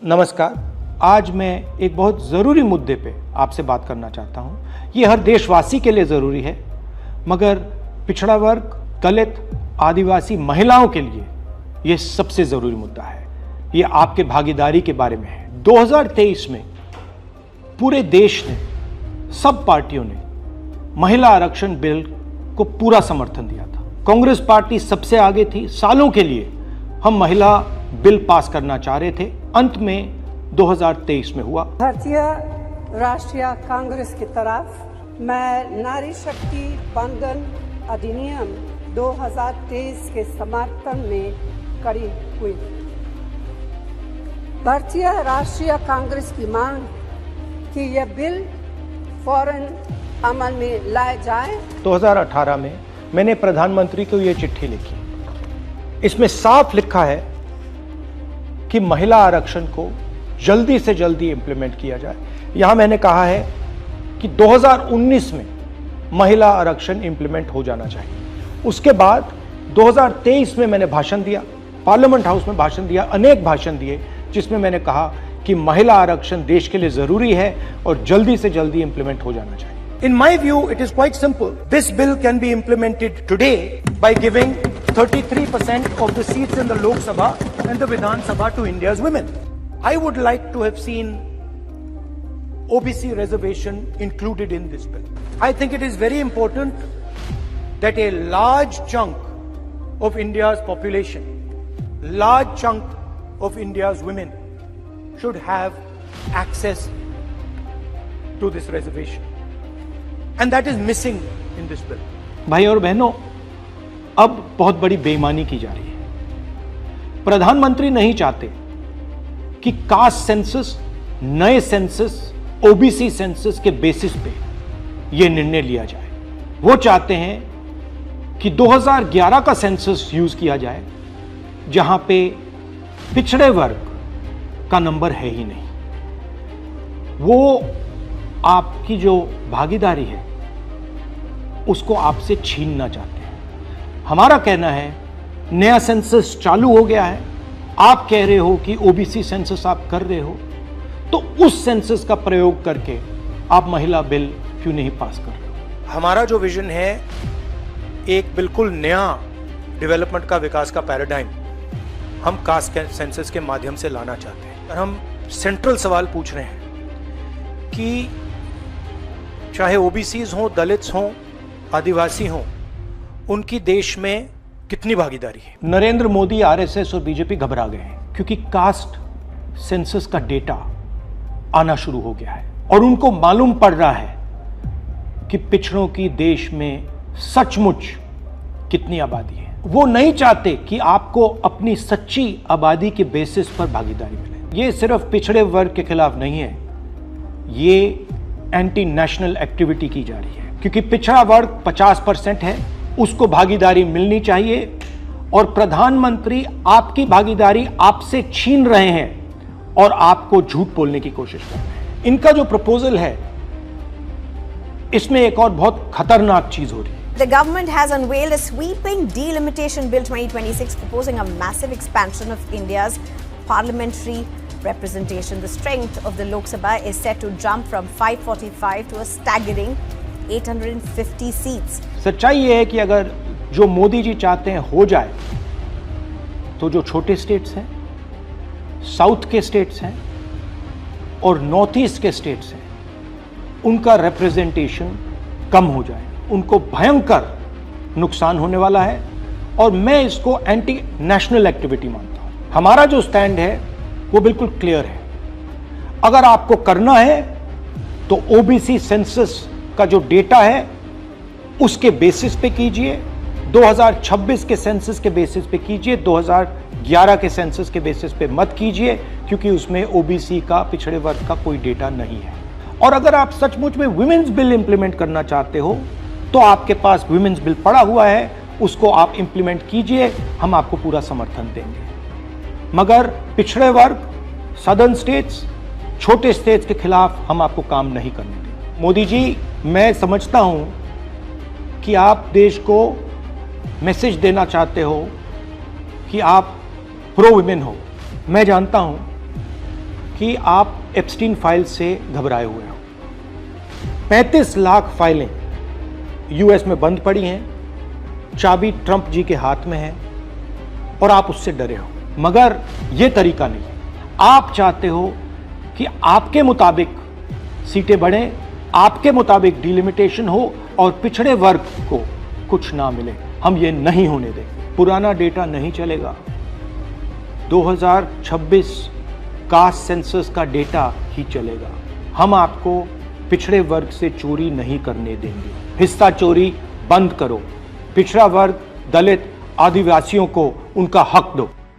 नमस्कार। आज मैं एक बहुत ज़रूरी मुद्दे पे आपसे बात करना चाहता हूँ। ये हर देशवासी के लिए ज़रूरी है, मगर पिछड़ा वर्ग, दलित, आदिवासी महिलाओं के लिए ये सबसे ज़रूरी मुद्दा है। ये आपके भागीदारी के बारे में है। 2023 में पूरे देश ने, सब पार्टियों ने महिला आरक्षण बिल को पूरा समर्थन दिया था। कांग्रेस पार्टी सबसे आगे थी। सालों के लिए हम महिला बिल पास करना चाह रहे थे। अंत में 2023 में हुआ। भारतीय राष्ट्रीय कांग्रेस की तरफ मैं नारी शक्ति बंधन अधिनियम 2023 के समर्थन में खड़ी हुई। भारतीय राष्ट्रीय कांग्रेस की मांग कि यह बिल फौरन अमल में लाया जाए। 2018 में मैंने प्रधानमंत्री को यह चिट्ठी लिखी। इसमें साफ लिखा है कि महिला आरक्षण को जल्दी से जल्दी इंप्लीमेंट किया जाए। यहां मैंने कहा है कि 2019 में महिला आरक्षण इंप्लीमेंट हो जाना चाहिए। उसके बाद 2023 में मैंने भाषण दिया, पार्लियामेंट हाउस में भाषण दिया, अनेक भाषण दिए, जिसमें मैंने कहा कि महिला आरक्षण देश के लिए जरूरी है और जल्दी से जल्दी इंप्लीमेंट हो जाना चाहिए। In my view, it is quite simple. This bill can be implemented today by giving 33% of the seats in the Lok Sabha and the Vidhan Sabha to India's women. I would like to have seen OBC reservation included in this bill. I think it is very important that a large chunk of India's population, large chunk of India's women should have access to this reservation. And that is missing in this bill. भाई और बहनों, अब बहुत बड़ी बेईमानी की जा रही है। प्रधानमंत्री नहीं चाहते कि कास्ट सेंसस, नए सेंसस, ओबीसी सेंसस के बेसिस पे यह निर्णय लिया जाए। वो चाहते हैं कि 2011 का सेंसस यूज किया जाए, जहां पे पिछड़े वर्ग का नंबर है ही नहीं। वो आपकी जो भागीदारी है उसको आपसे छीनना चाहते हैं। हमारा कहना है नया सेंसस चालू हो गया है, आप कह रहे हो कि ओबीसी सेंसस आप कर रहे हो, तो उस सेंसस का प्रयोग करके आप महिला बिल क्यों नहीं पास कर रहे हो? हमारा जो विजन है एक बिल्कुल नया डेवलपमेंट का, विकास का पैराडाइम हम कास्ट सेंसस के माध्यम से लाना चाहते हैं। और हम सेंट्रल सवाल पूछ रहे हैं कि चाहे ओबीसीज हों, दलित्स हों, आदिवासी हों, उनकी देश में कितनी भागीदारी है। नरेंद्र मोदी, आरएसएस और बीजेपी घबरा गए हैं क्योंकि कास्ट सेंसस का डेटा आना शुरू हो गया है और उनको मालूम पड़ रहा है कि पिछड़ों की देश में सचमुच कितनी आबादी है। वो नहीं चाहते कि आपको अपनी सच्ची आबादी के बेसिस पर भागीदारी मिले। ये सिर्फ पिछड़े वर्ग के खिलाफ नहीं है, ये एंटी नेशनल एक्टिविटी की जा रही है, क्योंकि पिछड़ा वर्ग 50% है, उसको भागीदारी मिलनी चाहिए और प्रधानमंत्री आपकी भागीदारी आपसे छीन रहे हैं और आपको झूठ बोलने की कोशिश कर रहे हैं। इनका जो प्रपोजल है, इसमें एक और बहुत खतरनाक चीज हो रही है। The government has unveiled a sweeping delimitation bill 2026 proposing a massive expansion of India's parliamentary representation. The strength of the Lok Sabha is set to jump from 545 to a staggering 850 seats. सच्चाई ये है कि अगर जो मोदी जी चाहते हैं हो जाए, तो जो छोटे स्टेट्स हैं, साउथ के स्टेट्स हैं और नॉर्थ ईस्ट के स्टेट्स हैं, उनका रिप्रेजेंटेशन कम हो जाए, उनको भयंकर नुकसान होने वाला है और मैं इसको एंटी नेशनल एक्टिविटी मानता हूं। हमारा जो स्टैंड है वो बिल्कुल क्लियर है। अगर आपको करना है तो ओबीसी सेंसस का जो डेटा है उसके बेसिस पे कीजिए, 2026 के सेंसस के बेसिस पे कीजिए, 2011 के सेंसस के बेसिस पे मत कीजिए, क्योंकि उसमें ओबीसी का, पिछड़े वर्ग का कोई डेटा नहीं है। और अगर आप सचमुच में वुमेन्स बिल इंप्लीमेंट करना चाहते हो तो आपके पास वुमेन्स बिल पड़ा हुआ है, उसको आप इंप्लीमेंट कीजिए, हम आपको पूरा समर्थन देंगे। मगर पिछड़े वर्ग, सदर्न स्टेट्स, छोटे स्टेट्स के खिलाफ हम आपको काम नहीं करने देंगे। मोदी जी, मैं समझता हूं कि आप देश को मैसेज देना चाहते हो कि आप प्रो वुमेन हो। मैं जानता हूं कि आप एप्स्टीन फाइल से घबराए हुए हो। 35 लाख फाइलें यूएस में बंद पड़ी हैं, चाबी ट्रंप जी के हाथ में है और आप उससे डरे हो। मगर यह तरीका नहीं। आप चाहते हो कि आपके मुताबिक सीटें बढ़ें, आपके मुताबिक डिलिमिटेशन हो और पिछड़े वर्ग को कुछ ना मिले। हम ये नहीं होने देंगे। पुराना डेटा नहीं चलेगा। 2026 कास्ट सेंसस का डेटा ही चलेगा। हम आपको पिछड़े वर्ग से चोरी नहीं करने देंगे। हिस्सा चोरी बंद करो। पिछड़ा वर्ग, दलित, आदिवासियों को उनका हक दो।